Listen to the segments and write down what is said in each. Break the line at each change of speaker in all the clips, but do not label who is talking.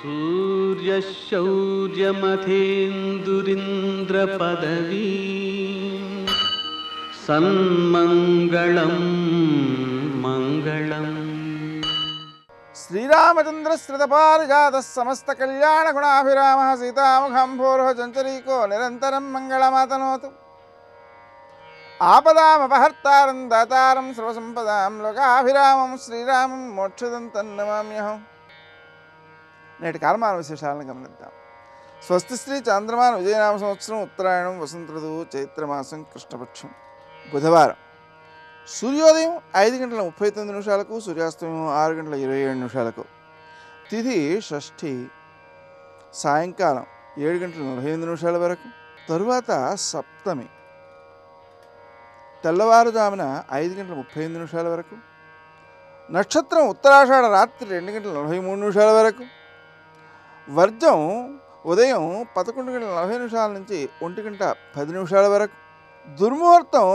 सूर्यशौर्यमथेन्दुरिन्द्रपदवी सन्मङ्गलं मङ्गलम्।
श्रीरामचंद्र श्रितपारिजातः समस्त कल्याण गुणाभिरामः सीतामुखं भोरुह चञ्चरीको निरन्तरं मङ्गलमातनोतु। आपदामपहर्तारं दातारं सर्वसंपदां लोकाभिरामं శ్రీరామం మోక్షదం నమామ్యహం. నేటి కాలమాన విశేషాలను గమనిద్దాం. స్వస్తి శ్రీ చాంద్రమాన విజయనామ సంవత్సరం ఉత్తరాయణం వసంత ఋతువు చైత్రమాసం కృష్ణపక్షం బుధవారం. సూర్యోదయం 5:39 సూర్యాస్తమయం 6:27 తిథి షష్ఠి సాయంకాలం 7:45 వరకు. తరువాత సప్తమి తెల్లవారుజామున 5:35 వరకు. నక్షత్రం ఉత్తరాషాఢ రాత్రి 2:43 వరకు. వర్జం ఉదయం 11:40 నుంచి 1:10 వరకు. దుర్ముహూర్తం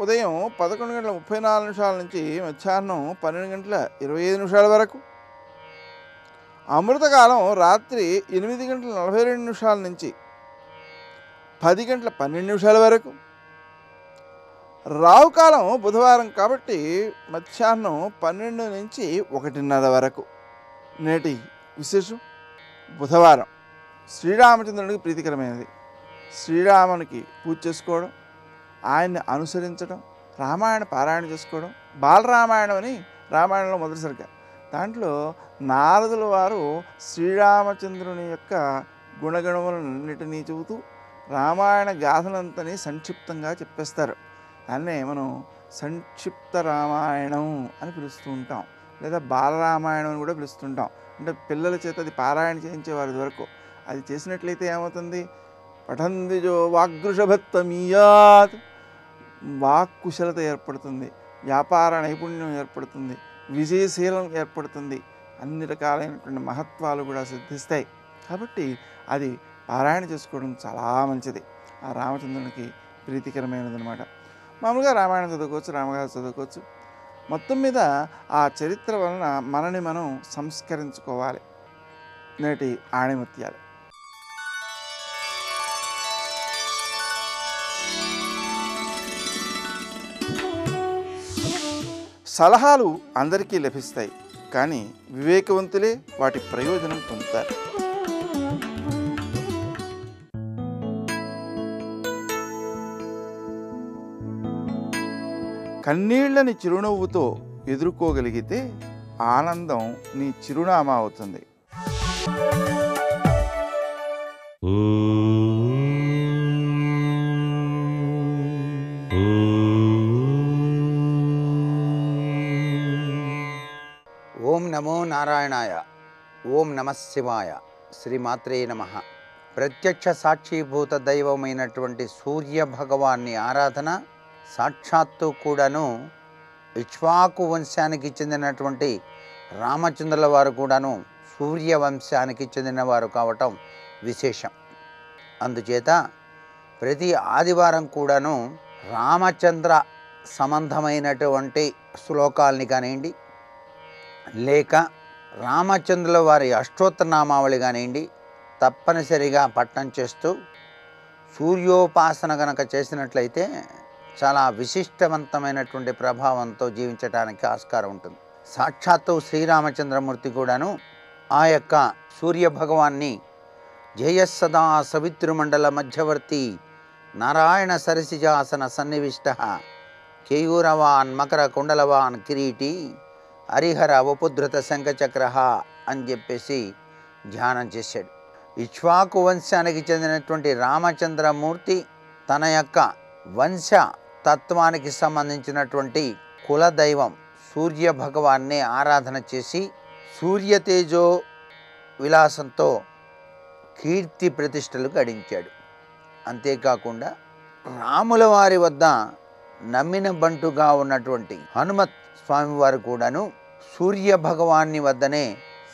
ఉదయం 11:34 నుంచి మధ్యాహ్నం 12:25 వరకు. అమృతకాలం రాత్రి 8:42 నుంచి 10:12 వరకు. రావుకాలం బుధవారం కాబట్టి మధ్యాహ్నం 12 నుంచి 1:30 వరకు. నేటి విశేషం బుధవారం శ్రీరామచంద్రునికి ప్రీతికరమైనది. శ్రీరామునికి పూజ చేసుకోవడం, ఆయన్ని అనుసరించడం, రామాయణ పారాయణ చేసుకోవడం. బాలరామాయణం అని రామాయణంలో మొదటి సరిక. దాంట్లో నారదుల వారు శ్రీరామచంద్రుని యొక్క గుణగణములన్నిటినీ చెబుతూ రామాయణ గాథలంతని సంక్షిప్తంగా చెప్పేస్తారు. దాన్నే మనం సంక్షిప్త రామాయణం అని పిలుస్తూ ఉంటాం, లేదా బాలరామాయణం అని కూడా పిలుస్తుంటాం. అంటే పిల్లల చేత అది పారాయణ చేయించేవారు వరకు. అది చేసినట్లయితే ఏమవుతుంది? పఠందిజో వాగ్గృషభత్వమీయాత్, వాక్కుశలత ఏర్పడుతుంది, వ్యాపార నైపుణ్యం ఏర్పడుతుంది, విజయశీలం ఏర్పడుతుంది, అన్ని రకాలైనటువంటి మహత్వాలు కూడా సిద్ధిస్తాయి. కాబట్టి అది పారాయణ చేసుకోవడం చాలా మంచిది. ఆ రామచంద్రునికి ప్రీతికరమైనది అనమాట. మామూలుగా రామాయణం చదువుకోవచ్చు, రామగారు చదువుకోవచ్చు. మొత్తం మీద ఆ చరిత్ర వలన మనని మనం సంస్కరించుకోవాలి. నేటి ఆణిముత్యాలు. సలహాలు అందరికీ లభిస్తాయి, కానీ వివేకవంతులే వాటి ప్రయోజనం పొందుతారు. కన్నీళ్లని చిరునవ్వుతో ఎదుర్కోగలిగితే ఆనందం నీ చిరునామా అవుతుంది.
ఓం నమో నారాయణాయ. ఓం నమః శివాయ. శ్రీమాత్రే నమః. ప్రత్యక్ష సాక్షిభూత దైవమైనటువంటి సూర్య భగవాన్ని ఆరాధన సాక్షాత్తు కూడాను ఇక్ష్వాకు వంశానికి చెందినటువంటి రామచంద్రుల వారు కూడాను సూర్య వంశానికి చెందినవారు కావటం విశేషం. అందుచేత ప్రతి ఆదివారం కూడాను రామచంద్ర సంబంధమైనటువంటి శ్లోకాలని కానివ్వండి, లేక రామచంద్రుల వారి అష్టోత్తరనామావళి కానివ్వండి, తప్పనిసరిగా పఠనం చేస్తూ సూర్యోపాసన కనుక చేసినట్లయితే చాలా విశిష్టవంతమైనటువంటి ప్రభావంతో జీవించడానికి ఆస్కారం ఉంటుంది. సాక్షాత్తు శ్రీరామచంద్రమూర్తి కూడాను ఆ యొక్క సూర్య భగవాన్ని జయస్సదా సవితృమండల మధ్యవర్తి నారాయణ సరసిజాసన సన్నివిష్ట కేయూరవాన్ మకర కుండలవాన్ కిరీటి హరిహర ఉపధృత శంఖచక్ర అని చెప్పేసి ధ్యానం చేశాడు. ఇక్ష్వాకు వంశానికి చెందినటువంటి రామచంద్రమూర్తి తన యొక్క వంశ తత్వానికి సంబంధించినటువంటి కులదైవం సూర్య భగవాన్ని ఆరాధన చేసి సూర్యతేజో విలాసంతో కీర్తి ప్రతిష్టలు గడించాడు. అంతేకాకుండా రాముల వారి వద్ద నమ్మిన బంటుగా ఉన్నటువంటి హనుమత్ స్వామివారు కూడాను సూర్య భగవాన్ని వద్దనే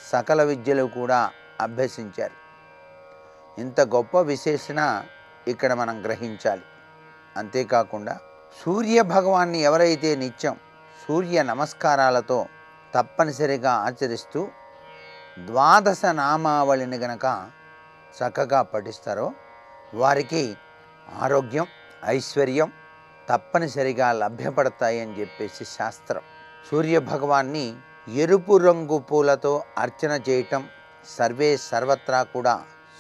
సకల విద్యలు కూడా అభ్యసించారు. ఇంత గొప్ప విశేషణ ఇక్కడ మనం గ్రహించాలి. అంతేకాకుండా సూర్య భగవాన్ని ఎవరైతే నిత్యం సూర్య నమస్కారాలతో తప్పనిసరిగా ఆచరిస్తూ ద్వాదశ నామావళిని గనక చక్కగా పఠిస్తారో వారికి ఆరోగ్యం, ఐశ్వర్యం తప్పనిసరిగా లభ్యపడతాయి అని చెప్పేసి శాస్త్రం. సూర్యభగవాన్ని ఎరుపు రంగు పూలతో అర్చన చేయటం సర్వత్రా కూడా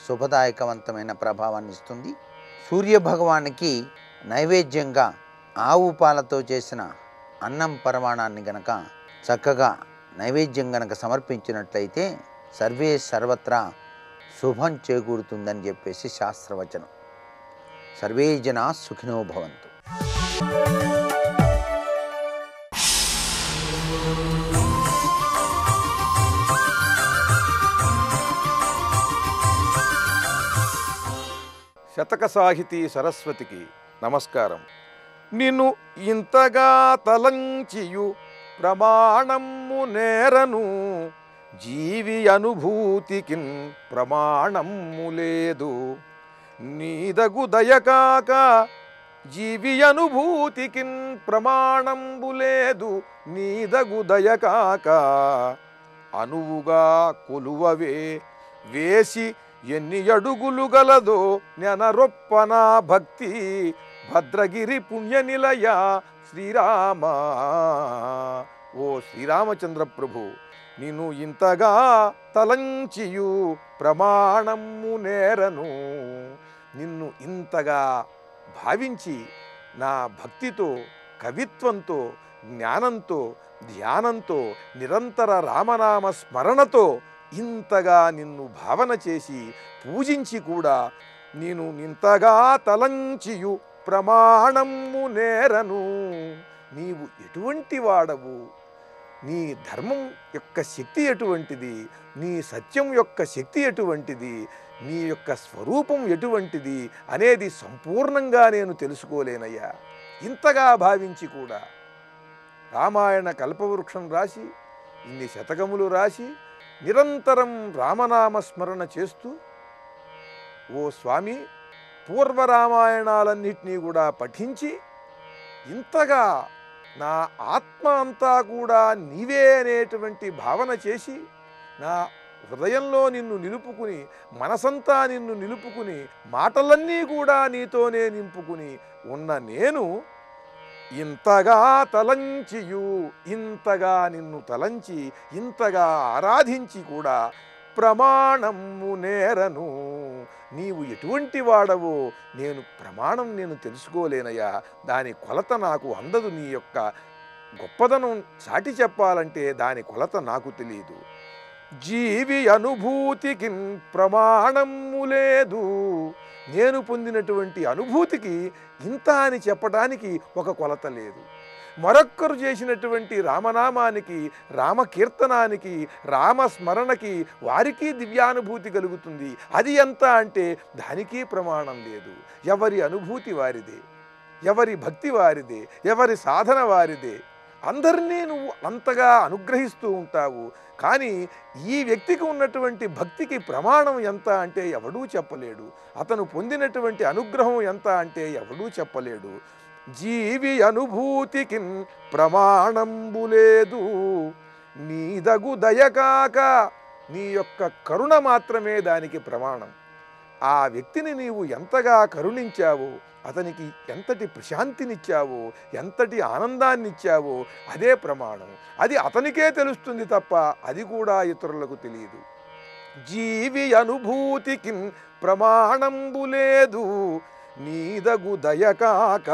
శుభదాయకవంతమైన ప్రభావాన్ని ఇస్తుంది. సూర్యభగవానికి నైవేద్యంగా ఆవు పాలతో చేసిన అన్నం పరమాణాన్ని గనక చక్కగా నైవేద్యం గనక సమర్పించినట్లయితే సర్వత్రా శుభం చేకూరుతుందని చెప్పేసి శాస్త్రవచనం. సర్వే జనా సుఖినో భవంతు.
శతక సాహితీ సరస్వతికి నమస్కారం. నిన్ను ఇంతగా తలంచియు ప్రమాణము నేరను, జీవి అనుభూతికిన్ ప్రమాణము లేదు. నీదగు దయకాక జీవి అనుభూతికిన్ ప్రమాణంబు లేదు. నీదగు దయకాక అనువుగా కొలువవే వేసి ఎన్ని అడుగులు గలదో నెనరొప్పనా భక్తి. భద్రగిరి పుణ్యనిలయ శ్రీరామ. ఓ శ్రీరామచంద్ర ప్రభు, నిన్ను ఇంతగా తలంచియు ప్రమాణము నేరను. నిన్ను ఇంతగా భావించి నా భక్తితో, కవిత్వంతో, జ్ఞానంతో, ధ్యానంతో, నిరంతర రామనామ స్మరణతో ఇంతగా నిన్ను భావన చేసి పూజించి కూడా నేను ఇంతగా తలంచియు ప్రమాణము నేరను. నీవు ఎటువంటి వాడవు, నీ ధర్మం యొక్క శక్తి ఎటువంటిది, నీ సత్యం యొక్క శక్తి ఎటువంటిది, నీ యొక్క స్వరూపం ఎటువంటిది అనేది సంపూర్ణంగా నేను తెలుసుకోలేనయ్యా. ఇంతగా భావించి కూడా రామాయణ కల్పవృక్షం రాసి, ఇన్ని శతకములు రాసి, నిరంతరం రామనామస్మరణ చేస్తూ, ఓ స్వామి, పూర్వరామాయణాలన్నింటినీ కూడా పఠించి ఇంతగా నా ఆత్మ అంతా కూడా నీవే అనేటువంటి భావన చేసి, నా హృదయంలో నిన్ను నిలుపుకుని, మనసంతా నిన్ను నిలుపుకుని, మాటలన్నీ కూడా నీతోనే నింపుకుని ఉన్న నేను ఇంతగా తలంచియు, ఇంతగా నిన్ను తలంచి, ఇంతగా ఆరాధించి కూడా ప్రమాణము నేరను. నీవు ఎటువంటి వాడవో నేను తెలుసుకోలేనయ్యా. దాని కొలత నాకు అందదు. నీ యొక్క గొప్పదనం చాటి చెప్పాలంటే దాని కొలత నాకు తెలియదు. జీవి అనుభూతికి ప్రమాణము లేదు. నేను పొందినటువంటి అనుభూతికి ఇంత అని చెప్పడానికి ఒక కొలత లేదు. మరొక్కరు చేసినటువంటి రామనామానికి, రామకీర్తనానికి, రామస్మరణకి వారికి దివ్యానుభూతి కలుగుతుంది. అది ఎంత అంటే దానికి ప్రమాణం లేదు. ఎవరి అనుభూతి వారిదే, ఎవరి భక్తి వారిదే, ఎవరి సాధన వారిదే. అందరినీ నువ్వు అంతగా అనుగ్రహిస్తూ ఉంటావు. కానీ ఈ వ్యక్తికి ఉన్నటువంటి భక్తికి ప్రమాణం ఎంత అంటే ఎవడూ చెప్పలేడు. అతను పొందినటువంటి అనుగ్రహం ఎంత అంటే ఎవడూ చెప్పలేడు. జీవి అనుభూతికి ప్రమాణంబు లేదు. నీదగు దయకాక నీ యొక్క కరుణ మాత్రమే దానికి ప్రమాణం. ఆ వ్యక్తిని నీవు ఎంతగా కరుణించావో, అతనికి ఎంతటి ప్రశాంతినిచ్చావో, ఎంతటి ఆనందాన్నిచ్చావో అదే ప్రమాణం. అది అతనికే తెలుస్తుంది తప్ప అది కూడా ఇతరులకు తెలియదు. జీవి అనుభూతికి ప్రమాణంబు లేదు. నీదగు దయకాక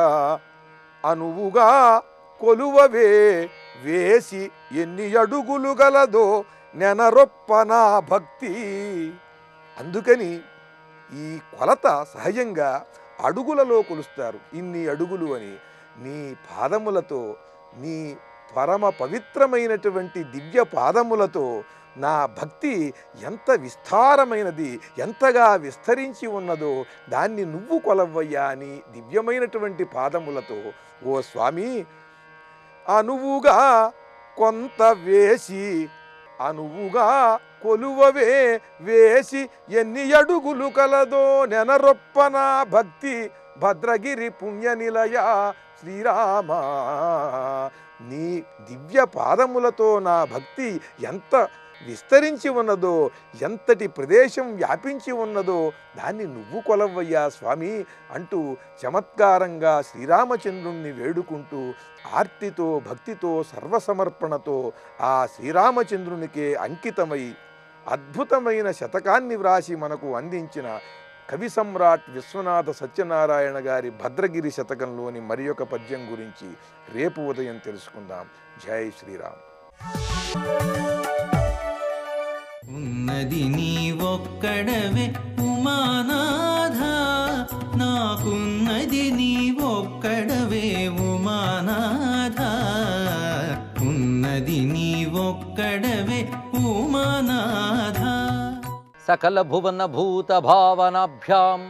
అనువుగా కొలువవే వేసి ఎన్ని అడుగులు గలదో నెనరొప్పనా భక్తి. అందుకని ఈ కొలత సహజంగా అడుగులలో కొలుస్తారు. ఇన్ని అడుగులు అని. నీ పాదములతో, నీ పరమ పవిత్రమైనటువంటి దివ్య పాదములతో నా భక్తి ఎంత విస్తారమైనది, ఎంతగా విస్తరించి ఉన్నదో దాన్ని నువ్వు కొలవయ్యా అని దివ్యమైనటువంటి పాదములతో ఓ స్వామి అనువుగా కొంత వేసి, అనువుగా కొలువవే వేసి ఎన్ని అడుగులు కలదో నెనరొప్పనా భక్తి. భద్రగిరి పుణ్యనిలయ శ్రీరామ. నీ దివ్య పాదములతో నా భక్తి ఎంత విస్తరించి ఉన్నదో, ఎంతటి ప్రదేశం వ్యాపించి ఉన్నదో దాన్ని నువ్వు కొలవయ్యా స్వామి అంటూ చమత్కారంగా శ్రీరామచంద్రుణ్ణి వేడుకుంటూ ఆర్తితో భక్తితో సర్వసమర్పణతో ఆ శ్రీరామచంద్రునికే అంకితమై అద్భుతమైన శతకాన్ని వ్రాసి మనకు అందించిన కవి సమ్రాట్ విశ్వనాథ సత్యనారాయణ గారి భద్రగిరి శతకంలోని మరి ఒక పద్యం గురించి రేపు ఉదయం తెలుసుకుందాం. జై శ్రీరామ్.
ఉన్నది నీవొక్కడవే ఉమానాథ, నాకున్నది నీవొక్కడవే ఉమానాథ, ఉన్నది నీవొక్కడవే ఉమానాథ.
సకల భువన భూత భావనాభ్యాం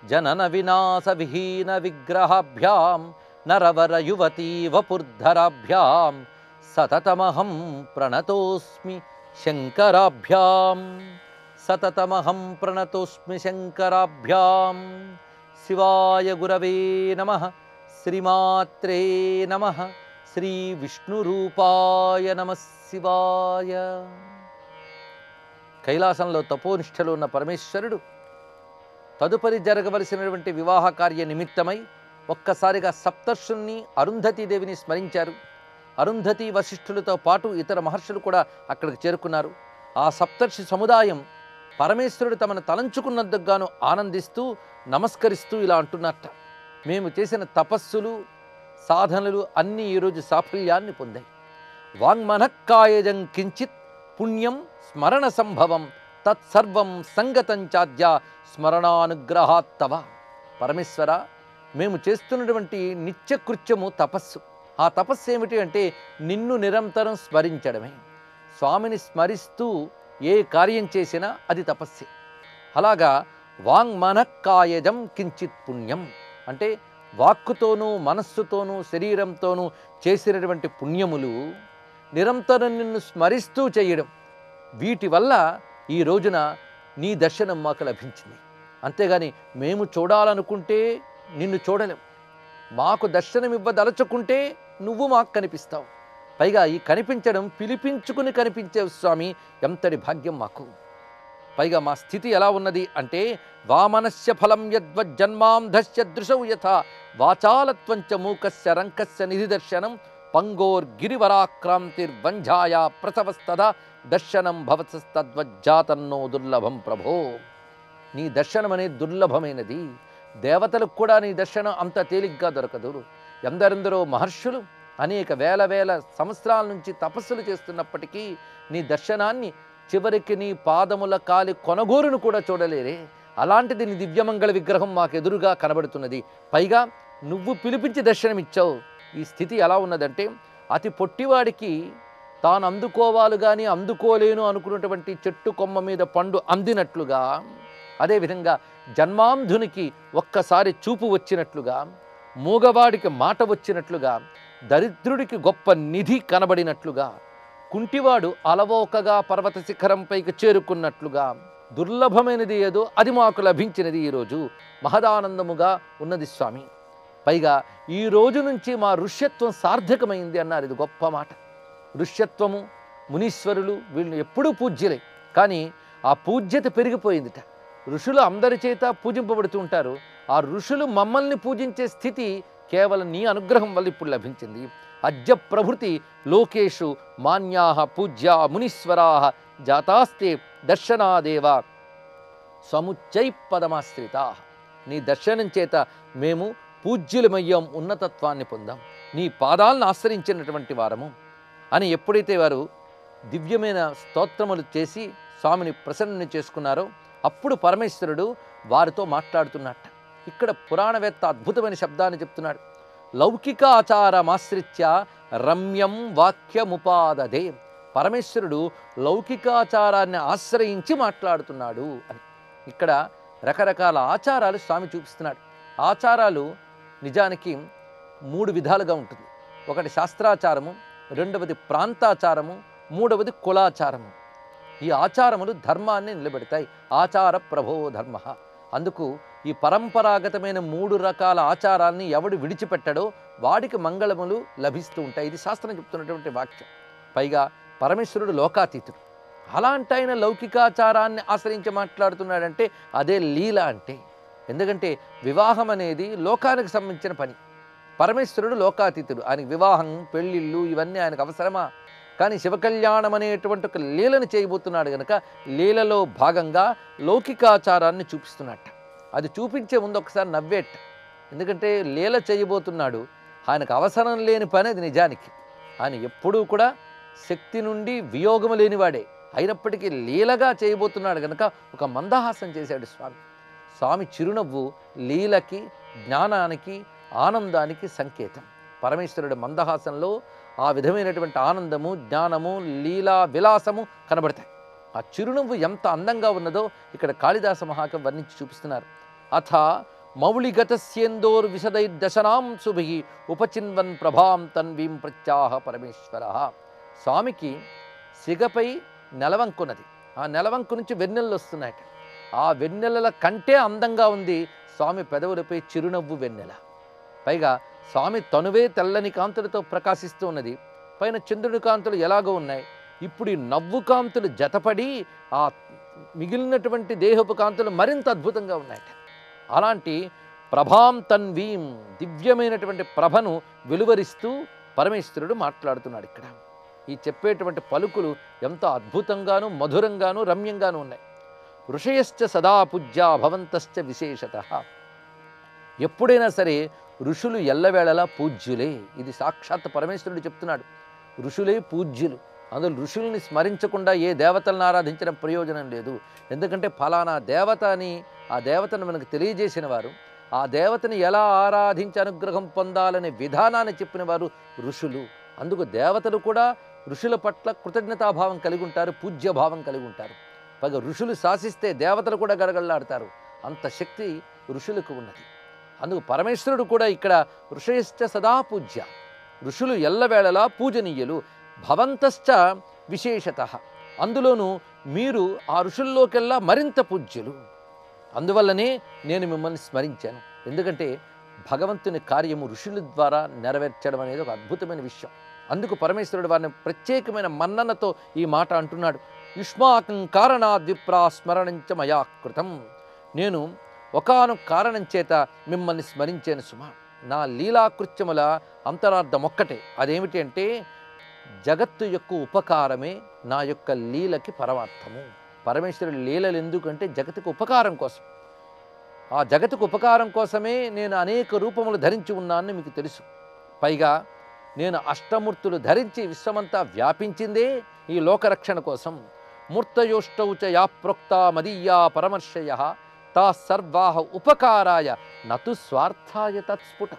జనన వినాశ విహీన విగ్రహాభ్యాం నరవర యువతీ వపుర్ధరాభ్యాం సతతమహం ప్రణతోస్మి శంకరాభ్యాం, సతతమహం ప్రణతోస్మి శంకరాభ్యాం. శివాయ గురవే నమః. శ్రీమాత్రే నమః. శ్రీ విష్ణురూపాయ నమః శివాయ. కైలాసంలో తపోనిష్టలో ఉన్న పరమేశ్వరుడు తదుపరి జరగవలసినటువంటి వివాహ కార్య నిమిత్తమై ఒక్కసారిగా సప్తర్షుల్ని అరుంధతీదేవిని స్మరించారు. అరుంధతి వశిష్ఠులతో పాటు ఇతర మహర్షులు కూడా అక్కడికి చేరుకున్నారు. ఆ సప్తర్షి సముదాయం పరమేశ్వరుడు తమను తలంచుకున్నందుకు గాను ఆనందిస్తూ నమస్కరిస్తూ ఇలా అంటున్నట్ట, మేము చేసిన తపస్సులు సాధనలు అన్నీ ఈరోజు సాఫల్యాన్ని పొందాయి. వాంగ్మనఃకాయజం కించిత్ పుణ్యం స్మరణ సంభవం తత్సర్వం సంగతం చాద్య స్మరణానుగ్రహాత్తవ. పరమేశ్వర, మేము చేస్తున్నటువంటి నిత్యకృత్యము తపస్సు. ఆ తపస్సు ఏమిటి అంటే నిన్ను నిరంతరం స్మరించడమే. స్వామిని స్మరిస్తూ ఏ కార్యం చేసినా అది తపస్సే. అలాగా వాంగ్మనఃకాయజం కించిత్ పుణ్యం అంటే వాక్కుతోనూ మనస్సుతోనూ శరీరంతోనూ చేసినటువంటి పుణ్యములు నిరంతరం నిన్ను స్మరిస్తూ చేయడం, వీటి వల్ల ఈ రోజున నీ దర్శనం మాకు లభించింది. అంతేగాని మేము చూడాలనుకుంటే నిన్ను చూడలేం, మాకు దర్శనం ఇవ్వదలుచుకుంటే నువ్వు మాకు కనిపిస్తావు. పైగా ఈ కనిపించడం పిలిపించుకుని కనిపించే స్వామి, ఎంతటి భాగ్యం మాకు. పైగా మా స్థితి ఎలా ఉన్నది అంటే వామనస్య ఫలం యద్వజ్జన్మాంధస్య దృశౌ యథా వాచాలత్వంచ మూకస్య రంకస్య నిధిదర్శనం పంగోర్గిరివరాక్రాంతిర్వంఝాయా ప్రసవస్తదా దర్శనం భవతస్తద్వజ్జాతన్నో దుర్లభం ప్రభో. నీ దర్శనం అనేది దుర్లభమైనది. దేవతలకు కూడా నీ దర్శనం అంత తేలిగ్గా దొరకదు. ఎందరెందరో మహర్షులు అనేక వేల వేల సంవత్సరాల నుంచి తపస్సులు చేస్తున్నప్పటికీ నీ దర్శనాన్ని చివరికి నీ పాదముల కాలి కొనగోరును కూడా చూడలేరే. అలాంటిది నీ దివ్యమంగళ విగ్రహం మాకు ఎదురుగా కనబడుతున్నది. పైగా నువ్వు పిలిపించి దర్శనమిచ్చావు. ఈ స్థితి ఎలా ఉన్నదంటే అతి పొట్టివాడికి తాను అందుకోవాలి కానీ అందుకోలేను అనుకున్నటువంటి చెట్టు కొమ్మ మీద పండు అందినట్లుగా, అదేవిధంగా జన్మాంధునికి ఒక్కసారి చూపు వచ్చినట్లుగా, మూగవాడికి మాట వచ్చినట్లుగా, దరిద్రుడికి గొప్ప నిధి కనబడినట్లుగా, కుంటివాడు అలవోకగా పర్వత శిఖరంపైకి చేరుకున్నట్లుగా దుర్లభమైనది ఏదో అది మాకు లభించినది. ఈరోజు మహదానందముగా ఉన్నది స్వామి. పైగా ఈ రోజు నుంచి మా ఋష్యత్వం సార్థకమైంది అన్నారు. ఇది గొప్ప మాట. ఋష్యత్వము మునీశ్వరులు వీళ్ళు ఎప్పుడూ పూజ్యులే, కానీ ఆ పూజ్యత పెరిగిపోయిందిట. ఋషులు అందరి చేత పూజింపబడుతూ ఉంటారు. ఆ ఋషులు మమ్మల్ని పూజించే స్థితి కేవలం నీ అనుగ్రహం వల్ల ఇప్పుడు లభించింది. అద్య ప్రభృతి లోకేషు మాన్యా పూజ్యా మునీశ్వరా జాతాస్తే దర్శనాదేవ సముచ్చై పదమాశ్రితా. నీ దర్శనం చేత మేము పూజ్యులమయ్యాం, ఉన్నతత్వాన్ని పొందాం, నీ పాదాలను ఆశ్రయించినటువంటి వారము అని ఎప్పుడైతే వారు దివ్యమైన స్తోత్రములు చేసి స్వామిని ప్రసన్నం చేసుకున్నారో అప్పుడు పరమేశ్వరుడు వారితో మాట్లాడుతున్నట్ట. ఇక్కడ పురాణవేత్త అద్భుతమైన శబ్దాన్ని చెప్తున్నాడు. లౌకిక ఆచారమాశ్రిత్య రమ్యం వాక్యముపాదదే. పరమేశ్వరుడు లౌకికాచారాన్ని ఆశ్రయించి మాట్లాడుతున్నాడు అని. ఇక్కడ రకరకాల ఆచారాలు స్వామి చూపిస్తున్నాడు. ఆచారాలు నిజానికి 3 విధాలుగా ఉంటుంది. ఒకటి శాస్త్రాచారము, రెండవది ప్రాంతాచారము, మూడవది కులాచారము. ఈ ఆచారములు ధర్మాన్ని నిలబెడతాయి. ఆచార ప్రభో ధర్మ. అందుకు ఈ పరంపరాగతమైన 3 రకాల ఆచారాల్ని ఎవడు విడిచిపెట్టడో వాడికి మంగళములు లభిస్తూ ఉంటాయి. ఇది శాస్త్రం చెప్తున్నటువంటి వాక్యం. పైగా పరమేశ్వరుడు లోకాతీతుడు. అలాంటి ఆయన లౌకికాచారాన్ని ఆశ్రయించి మాట్లాడుతున్నాడంటే అదే లీల అంటే. ఎందుకంటే వివాహం అనేది లోకానికి సంబంధించిన పని. పరమేశ్వరుడు లోకాతీతుడు, ఆయనకి వివాహం పెళ్ళిళ్ళు ఇవన్నీ ఆయనకు అవసరమా? కానీ శివకళ్యాణం అనేటువంటి ఒక లీలను చేయబోతున్నాడు కనుక లీలలో భాగంగా లౌకికాచారాన్ని చూపిస్తున్నట్ట. అది చూపించే ముందు ఒకసారి నవ్వేట. ఎందుకంటే లీల చేయబోతున్నాడు, ఆయనకు అవసరం లేని పని అది నిజానికి. ఆయన ఎప్పుడూ కూడా శక్తి నుండి వియోగము లేనివాడే, అయినప్పటికీ లీలగా చేయబోతున్నాడు కనుక ఒక మందహాసం చేశాడు స్వామి. స్వామి చిరునవ్వు లీలకి, జ్ఞానానికి, ఆనందానికి సంకేతం. పరమేశ్వరుడి మందహాసంలో ఆ విధమైనటువంటి ఆనందము, జ్ఞానము, లీలా విలాసము కనబడతాయి. ఆ చిరునవ్వు ఎంత అందంగా ఉన్నదో ఇక్కడ కాళిదాస మహాకవి వర్ణించి చూపిస్తున్నారు. అథ మౌళిగతస్యేందోర్ విశదైర్దశనాం శుభి ఉపచిన్వన్ ప్రభాం తన్వీం ప్రత్యాహ పరమేశ్వర. స్వామికి సిగపై నెలవంకున్నది, ఆ నెలవంకు నుంచి వెన్నెలలు వస్తున్నాయట. ఆ వెన్నెలల కంటే అందంగా ఉంది స్వామి పెదవులపై చిరునవ్వు వెన్నెల. పైగా స్వామి తనువే తెల్లని కాంతులతో ప్రకాశిస్తూ ఉన్నది, పైన చంద్రుడి కాంతులు ఎలాగో ఉన్నాయి. ఇప్పుడు ఈ నవ్వు కాంతులు జతపడి ఆ మిగిలినటువంటి దేహపు కాంతులు మరింత అద్భుతంగా ఉన్నాయట. అలాంటి ప్రభాం తన్వీం, దివ్యమైనటువంటి ప్రభను వెలువరిస్తూ పరమేశ్వరుడు మాట్లాడుతున్నాడు ఇక్కడ. ఈ చెప్పేటువంటి పలుకులు ఎంతో అద్భుతంగాను, మధురంగాను, రమ్యంగాను ఉన్నాయి. ఋషయశ్చ సదా పూజ్య భవంతశ్చ విశేషత. ఎప్పుడైనా సరే ఋషులు ఎల్లవేళలా పూజ్యులే. ఇది సాక్షాత్ పరమేశ్వరుడు చెప్తున్నాడు. ఋషులే పూజ్యులు. అందులో ఋషుల్ని స్మరించకుండా ఏ దేవతలను ఆరాధించడం ప్రయోజనం లేదు. ఎందుకంటే ఫలానా దేవత అని ఆ దేవతను మనకు తెలియజేసిన వారు, ఆ దేవతని ఎలా ఆరాధించి అనుగ్రహం పొందాలనే విధానాన్ని చెప్పిన వారు ఋషులు. అందుకు దేవతలు కూడా ఋషుల పట్ల కృతజ్ఞతాభావం కలిగి ఉంటారు, పూజ్యభావం కలిగి ఉంటారు. పైగా ఋషులు శాసిస్తే దేవతలు కూడా గడగడలాడతారు. అంత శక్తి ఋషులకు ఉన్నది. అందుకు పరమేశ్వరుడు కూడా ఇక్కడ ఋషయశ్చ సదా పూజ్య, ఋషులు ఎల్లవేళలా పూజనీయులు. భవంతశ్చ విశేషత, అందులోనూ మీరు ఆ ఋషుల్లోకెల్లా మరింత పూజ్యులు. అందువల్లనే నేను మిమ్మల్ని స్మరించాను. ఎందుకంటే భగవంతుని కార్యము ఋషుల ద్వారా నెరవేర్చడం అనేది ఒక అద్భుతమైన విషయం. అందుకు పరమేశ్వరుడు వారిని ప్రత్యేకమైన మన్ననతో ఈ మాట అంటున్నాడు. యుష్మాకం కారణాద్విప్రా స్మరణంచ మయా కృతం. నేను ఒకానొక కారణం చేత మిమ్మల్ని స్మరించాను సుమా. నా లీలాకృత్యముల అంతరార్థం ఒక్కటే. అదేమిటి అంటే జగత్తు యొక్క ఉపకారమే నా యొక్క లీలకి పరమార్థము. పరమేశ్వరుడు లీలలు ఎందుకంటే జగత్తుకు ఉపకారం కోసం. ఆ జగత్తుకు ఉపకారం కోసమే నేను అనేక రూపములు ధరించి ఉన్నానని మీకు తెలుసు. పైగా నేను అష్టమూర్తులు ధరించి విశ్వమంతా వ్యాపించిందే ఈ లోకరక్షణ కోసం. మూర్తయోష్టౌచ యా ప్రోక్త మదీయా పరమర్శయ తా సర్వాహ ఉపకారాయ నతు స్వార్థాయ తత్స్ఫుట.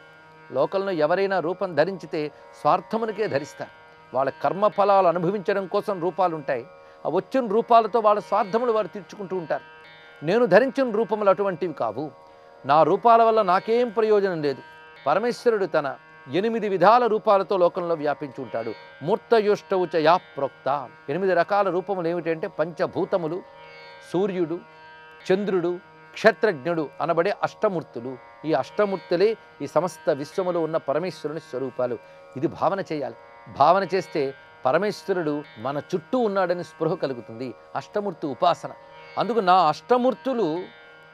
లోకంలో ఎవరైనా రూపం ధరించితే స్వార్థమునికే ధరిస్తారు. వాళ్ళ కర్మఫలాలు అనుభవించడం కోసం రూపాలు ఉంటాయి. ఆ వచ్చిన రూపాలతో వాళ్ళ స్వార్థములు వారు తీర్చుకుంటూ ఉంటారు. నేను ధరించిన రూపములు అటువంటివి కావు. నా రూపాల వల్ల నాకేం ప్రయోజనం లేదు. పరమేశ్వరుడు తన 8 విధాల రూపాలతో లోకంలో వ్యాపించి ఉంటాడు. మూర్తయోష్టౌచ యా ప్రోక్త. 8 రకాల రూపములు ఏమిటంటే పంచభూతములు, సూర్యుడు, చంద్రుడు, క్షత్రజ్ఞుడు అనబడే అష్టమూర్తులు. ఈ అష్టమూర్తులే ఈ సమస్త విశ్వములో ఉన్న పరమేశ్వరుని స్వరూపాలు. ఇది భావన చేయాలి. భావన చేస్తే పరమేశ్వరుడు మన చుట్టూ ఉన్నాడని స్పృహ కలుగుతుంది. అష్టమూర్తి ఉపాసన. అందుకు నా అష్టమూర్తులు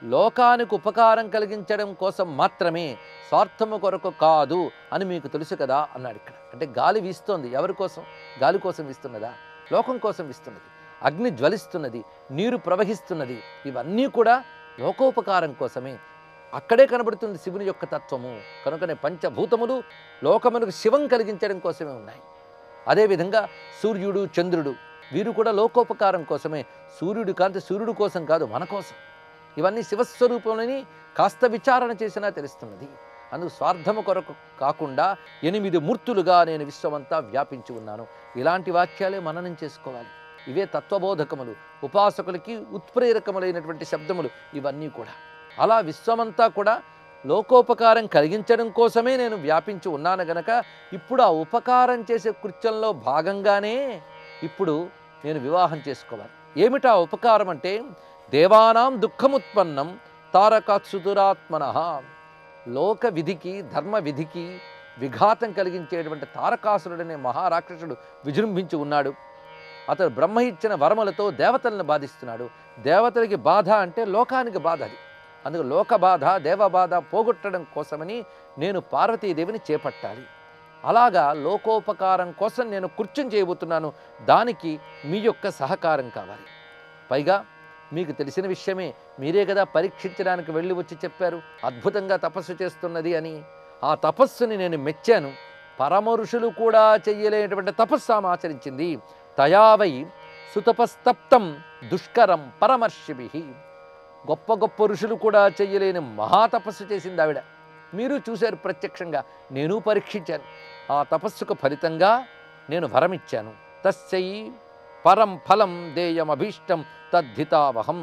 లోకానికి ఉపకారం కలిగించడం కోసం మాత్రమే, స్వార్థము కొరకు కాదు అని మీకు తెలుసు కదా అన్నాడు ఇక్కడ. అంటే గాలి వీస్తోంది, ఎవరి కోసం? గాలి కోసం వీస్తున్నదా? లోకం కోసం వీస్తున్నది. అగ్ని జ్వలిస్తున్నది, నీరు ప్రవహిస్తున్నది. ఇవన్నీ కూడా లోకోపకారం కోసమే. అక్కడే కనబడుతుంది శివుని యొక్క తత్వము. కనుకనే పంచభూతములు లోకమునకు శివం కలిగించడం కోసమే ఉన్నాయి. అదేవిధంగా సూర్యుడు, చంద్రుడు వీరు కూడా లోకోపకారం కోసమే. సూర్యుడి కాంతి సూర్యుడి కోసం కాదు, మన కోసం. ఇవన్నీ శివస్వరూపంలోని కాస్త విచారణ చేసినా తెలుస్తున్నది. అందుకు స్వార్థము కొరకు కాకుండా 8 మూర్తులుగా నేను విశ్వమంతా వ్యాపించి ఉన్నాను. ఇలాంటి వాక్యాలే మననం చేసుకోవాలి. ఇవే తత్వబోధకములు, ఉపాసకులకి ఉత్ప్రేరకములైనటువంటి శబ్దములు ఇవన్నీ కూడా. అలా విశ్వమంతా కూడా లోకోపకారం కలిగించడం కోసమే నేను వ్యాపించి ఉన్నాను గనక ఇప్పుడు ఆ ఉపకారం చేసే కృత్యంలో భాగంగానే ఇప్పుడు నేను వివాహం చేసుకోవాలి. ఏమిటా ఉపకారం అంటే దేవానాం దుఃఖముత్పన్నం తారకాత్సుదురాత్మనః. లోక విధికి, ధర్మ విధికి విఘాతం కలిగించేటువంటి తారకాసురుడనే మహారాక్షసుడు విజృంభించి ఉన్నాడు. అతడు బ్రహ్మ ఇచ్చిన వరములతో దేవతలను బాధిస్తున్నాడు. దేవతలకి బాధ అంటే లోకానికి బాధ. అది అందుకు లోక బాధ దేవబాధ పోగొట్టడం కోసమని నేను పార్వతీదేవిని చేపట్టాలి. అలాగా లోకోపకారం కోసం నేను కృత్యం చేయబోతున్నాను. దానికి మీ యొక్క సహకారం కావాలి. పైగా మీకు తెలిసిన విషయమే, మీరే కదా పరీక్షించడానికి వెళ్ళి వచ్చి చెప్పారు అద్భుతంగా తపస్సు చేస్తున్నది అని. ఆ తపస్సుని నేను మెచ్చాను. పరమ ఋషులు కూడా చెయ్యలేనటువంటి తపస్సు ఆమె ఆచరించింది. తయావై సుతపస్తప్తం దుష్కరం పరమర్షిభి. గొప్ప గొప్ప ఋషులు కూడా చెయ్యలేని మహాతపస్సు చేసింది ఆవిడ. మీరు చూశారు ప్రత్యక్షంగా, నేను పరీక్షించాను. ఆ తపస్సుకు ఫలితంగా నేను వరమిచ్చాను. తస్యై పరం ఫలం దేయమభీష్టం తద్ధితావహం.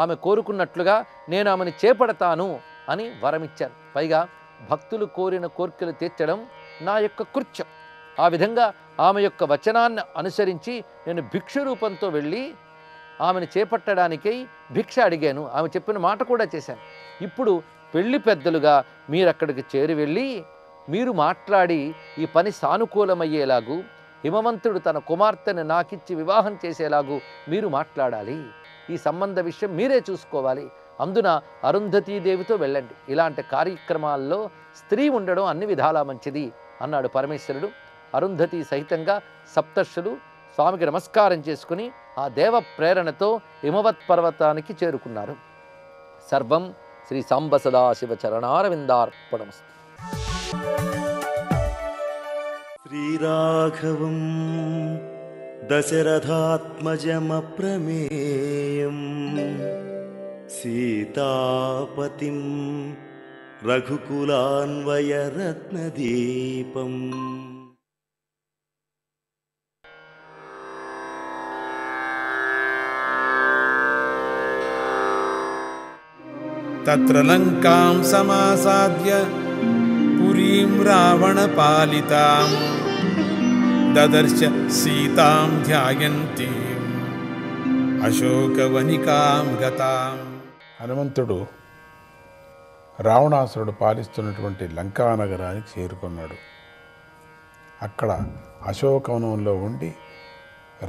ఆమె కోరుకున్నట్లుగా నేను ఆమెను చేపడతాను అని వరమిచ్చాను. పైగా భక్తులు కోరిన కోరికలు తీర్చడం నా యొక్క కృత్యం. ఆ విధంగా ఆమె యొక్క వచనాన్ని అనుసరించి నేను భిక్షు రూపంతో వెళ్ళి ఆమెను చేపట్టడానికై భిక్ష అడిగాను. ఆమె చెప్పిన మాట కూడా చేశాను. ఇప్పుడు పెళ్లి పెద్దలుగా మీరు అక్కడికి చేరి వెళ్ళి మీరు మాట్లాడి ఈ పని సానుకూలమయ్యేలాగూ హిమవంతుడు తన కుమార్తెను నాకిచ్చి వివాహం చేసేలాగూ మీరు మాట్లాడాలి. ఈ సంబంధ విషయం మీరే చూసుకోవాలి. అందున అరుంధతీదేవితో వెళ్ళండి. ఇలాంటి కార్యక్రమాల్లో స్త్రీ ఉండడం అన్ని విధాలా మంచిది అన్నాడు పరమేశ్వరుడు. అరుంధతి సహితంగా సప్తర్షులు స్వామికి నమస్కారం చేసుకుని ఆ దేవ ప్రేరణతో హిమవత్ పర్వతానికి చేరుకున్నారు. సర్వం శ్రీ సాంబ సదాశివ చరణారవిందార్పణమస్తు.
శ్రీరాఘవం దశరథాత్మజమప్రమేయం సీతాపతిం రఘుకులాన్వయరత్నదీపం.
తత్ర లంకాం సమాసాద్య పురీం రావణపాలితాం దదర్శ సీతాం ధ్యాయంతీం అశోకవనికాం గతాం.
హనుమంతుడు రావణాసురుడు పాలిస్తున్నటువంటి లంకానగరానికి చేరుకున్నాడు. అక్కడ అశోకవనంలో ఉండి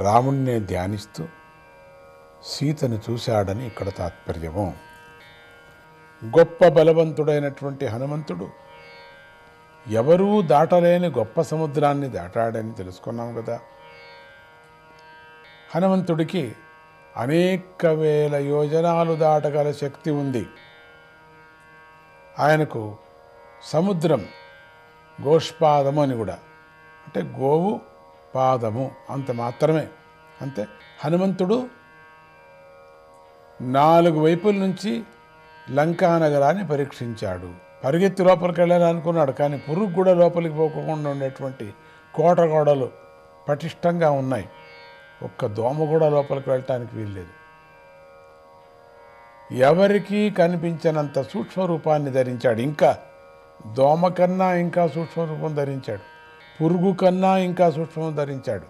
రాముణ్ణే ధ్యానిస్తూ సీతను చూశాడని ఇక్కడ తాత్పర్యము. గొప్ప బలవంతుడైనటువంటి హనుమంతుడు ఎవరూ దాటలేని గొప్ప సముద్రాన్ని దాటాడని తెలుసుకున్నాం కదా. హనుమంతుడికి అనేక వేల యోజనాలు దాటగల శక్తి ఉంది. ఆయనకు సముద్రం గోష్పాదము అని కూడా, అంటే గోవు పాదము అంత మాత్రమే. అంతే. హనుమంతుడు 4 వైపుల నుంచి లంకానగరాన్ని పరీక్షించాడు. పరిగెత్తి లోపలికి వెళ్ళాలనుకున్నాడు, కానీ పురుగు కూడా లోపలికి పోకుండా ఉండేటువంటి కోటగోడలు పటిష్టంగా ఉన్నాయి. ఒక్క దోమ కూడా లోపలికి వెళ్ళటానికి వీల్లేదు. ఎవరికీ కనిపించనంత సూక్ష్మ రూపాన్ని ధరించాడు. ఇంకా దోమ కన్నా ఇంకా సూక్ష్మ రూపం ధరించాడు. పురుగు కన్నా ఇంకా సూక్ష్మం ధరించాడు.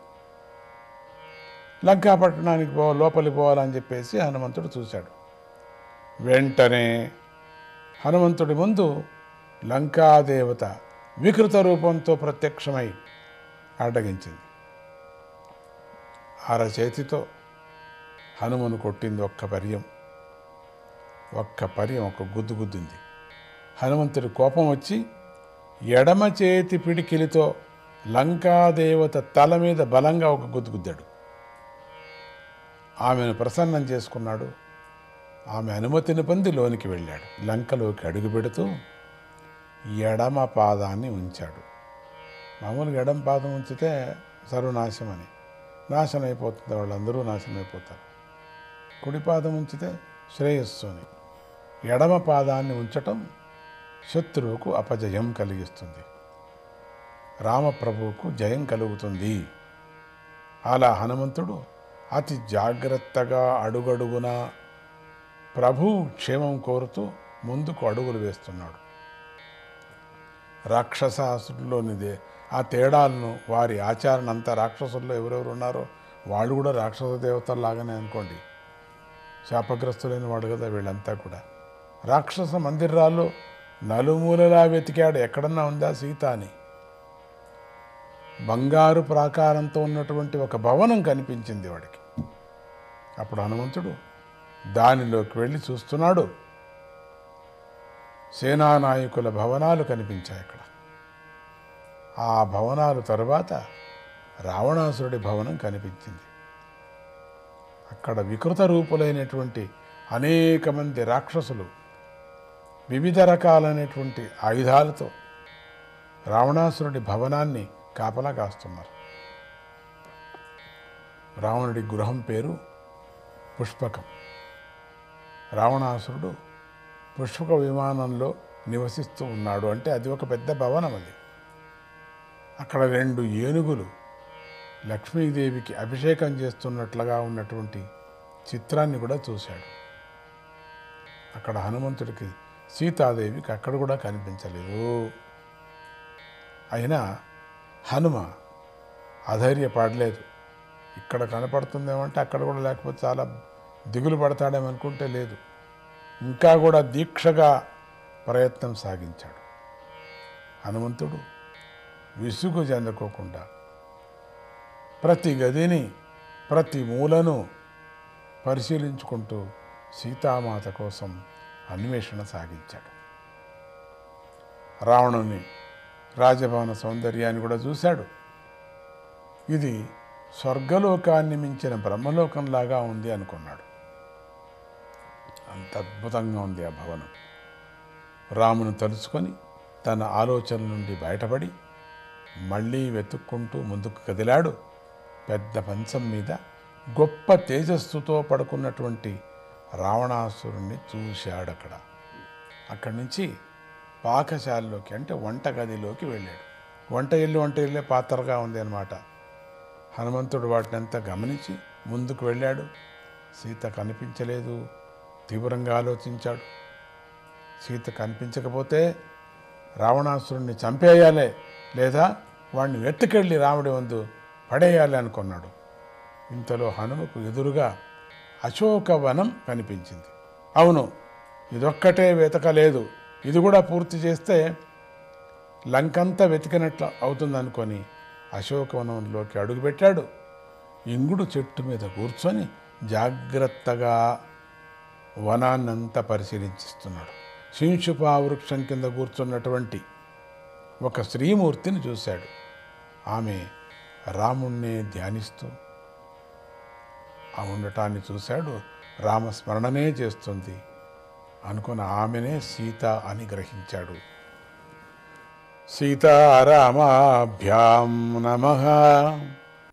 లంకాపట్టణానికి లోపలికి పోవాలని చెప్పేసి హనుమంతుడు చూశాడు. వెంటనే హనుమంతుడి ముందు లంకాదేవత వికృత రూపంతో ప్రత్యక్షమై అడ్డగించింది. అరచేతితో హనుమను కొట్టింది. ఒక్క పర్యం ఒక గుద్దు గుద్దింది. హనుమంతుడి కోపం వచ్చి ఎడమ చేతి పిడికిలితో లంకాదేవత తల మీద బలంగా ఒక గుద్దు గుద్దాడు. ఆమెను ప్రసన్నం చేసుకున్నాడు. ఆమె అనుమతిని పొంది లోనికి వెళ్ళాడు. లంకలోకి అడుగు పెడుతూ ఎడమ పాదాన్ని ఉంచాడు. మామూలుగా ఎడమ పాదం ఉంచితే సర్వనాశమని, నాశనం అయిపోతుంది, వాళ్ళందరూ నాశనం అయిపోతారు. కుడి పాదం ఉంచితే శ్రేయస్సు అని. ఎడమ పాదాన్ని ఉంచటం శత్రువుకు అపజయం కలిగిస్తుంది, రామప్రభువుకు జయం కలుగుతుంది. అలా హనుమంతుడు అతి జాగ్రత్తగా అడుగడుగున ప్రభువు క్షేమం కోరుతూ ముందుకు అడుగులు వేస్తున్నాడు. రాక్షసాసురులోనిదే ఆ తేడాలను, వారి ఆచరణ అంతా, రాక్షసుల్లో ఎవరెవరు ఉన్నారో వాళ్ళు కూడా రాక్షస దేవతల్లాగానే అనుకోండి. శాపగ్రస్తులైన వాడు కదా వీళ్ళంతా కూడా. రాక్షస మందిరాల్లో నలుమూలలా వెతికాడు, ఎక్కడన్నా ఉందా సీత అని. బంగారు ప్రాకారంతో ఉన్నటువంటి ఒక భవనం కనిపించింది వాడికి. అప్పుడు హనుమంతుడు దానిలోకి వెళ్ళి చూస్తున్నాడు. సేనానాయకుల భవనాలు కనిపించాయి అక్కడ. ఆ భవనాలు తరువాత రావణాసురుడి భవనం కనిపించింది. అక్కడ వికృత రూపులైనటువంటి అనేక మంది రాక్షసులు వివిధ రకాలైనటువంటి ఆయుధాలతో రావణాసురుడి భవనాన్ని కాపలా కాస్తున్నారు. రావణుడి గృహం పేరు పుష్పకం. రావణాసురుడు పుష్పక విమానంలో నివసిస్తూ ఉన్నాడు. అంటే అది ఒక పెద్ద భవనం. అది అక్కడ 2 ఏనుగులు లక్ష్మీదేవికి అభిషేకం చేస్తున్నట్లుగా ఉన్నటువంటి చిత్రాన్ని కూడా చూశాడు. అక్కడ హనుమంతుడికి సీతాదేవికి అక్కడ కూడా కనిపించలేదు. అయినా హనుమ అధైర్యపడలేదు. ఇక్కడ కనపడుతుందేమంటే అక్కడ కూడా లేకపోతే చాలా దిగులు పడతాడేమనుకుంటే లేదు, ఇంకా కూడా దీక్షగా ప్రయత్నం సాగించాడు. హనుమంతుడు విసుగు చెందకోకుండా ప్రతి గదిని ప్రతి మూలను పరిశీలించుకుంటూ సీతామాత కోసం అన్వేషణ సాగించాడు. రావణుని రాజభవన సౌందర్యాన్ని కూడా చూశాడు. ఇది స్వర్గలోకాన్ని మించిన బ్రహ్మలోకంలాగా ఉంది అనుకున్నాడు. అంత అద్భుతంగా ఉంది ఆ భవనం. రామును తలుచుకొని తన ఆలోచన నుండి బయటపడి మళ్ళీ వెతుక్కుంటూ ముందుకు కదిలాడు. పెద్ద పంచం మీద గొప్ప తేజస్సుతో పడుకున్నటువంటి రావణాసురుణ్ణి చూశాడు. అక్కడి నుంచి పాకశాలలోకి అంటే వంటగదిలోకి వెళ్ళాడు. వంట ఇల్లే పాత్రగా ఉంది అన్నమాట. హనుమంతుడు వాటిని అంతా గమనించి ముందుకు వెళ్ళాడు. సీత కనిపించలేదు. తీవ్రంగా ఆలోచించాడు. సీత కనిపించకపోతే రావణాసురుణ్ణి చంపేయాలి, లేదా వాడిని వెతుకెళ్ళి రాముడి ముందు పడేయాలి అనుకున్నాడు. ఇంతలో హనుమకు ఎదురుగా అశోకవనం కనిపించింది. అవును, ఇదొక్కటే వెతకలేదు, ఇది కూడా పూర్తి చేస్తే లంకంతా వెతికినట్లు అవుతుందనుకొని అశోకవనంలోకి అడుగుపెట్టాడు. ఇంగుడు చెట్టు మీద కూర్చొని జాగ్రత్తగా వనాన్నంతా పరిశీలించిస్తున్నాడు. శింశుపా వృక్షం కింద కూర్చున్నటువంటి ఒక స్త్రీమూర్తిని చూశాడు. ఆమె రాముణ్ణే ధ్యానిస్తూ ఆ ఉండటాన్ని చూశాడు. రామస్మరణనే చేస్తుంది అనుకున్న ఆమెనే సీత అని గ్రహించాడు. సీతారామాభ్యాం నమః.